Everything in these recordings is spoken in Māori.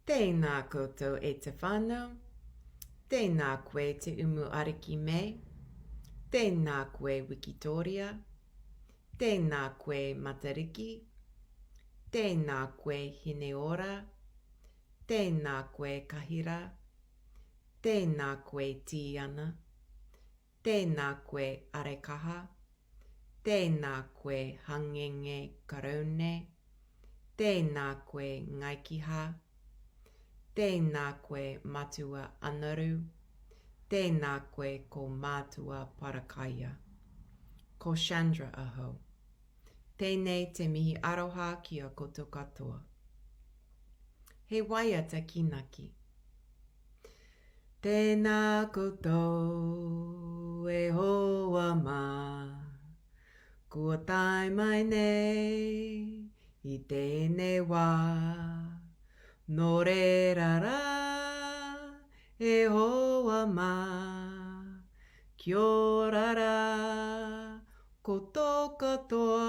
Tēnā koutou e te whānau, tēnā koe te umu ariki me, tēnā koe Wikitoria, tēnā koe Matariki, tēnā koe Hine Ora, tēnā koe Kahira, tēnā koe Tiana, tēnā koe Arekaha, tēnā koe Hangenge Karone, tēnā koe Ngaikiha, tēnā koe Matua Anaru, tēnā koe ko Mātua Parakaya. Ko Chandra aho. Tēnei te mihi aroha ki a koto katoa. He waiata kinaki. Tēnā koutou e hoa mā, kua tai mai nei i tēnei wā. Nō re rara e hoa mā, kia rara koto katoa.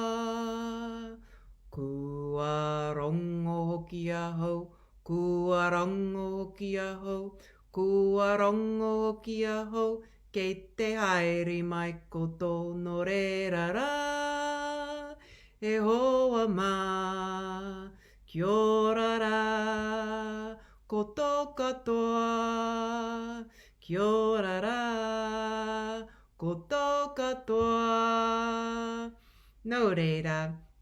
Kua rongo hoki ahau, kua rongo hoki ahau, kua rongo hoki ahau, kei te haere mai koto no re rara e hoa mā. Kia rara koto katoa, kia rara koto katoa. Nō reira,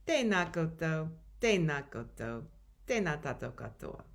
tēnā koutou, tēnā tātou katoa.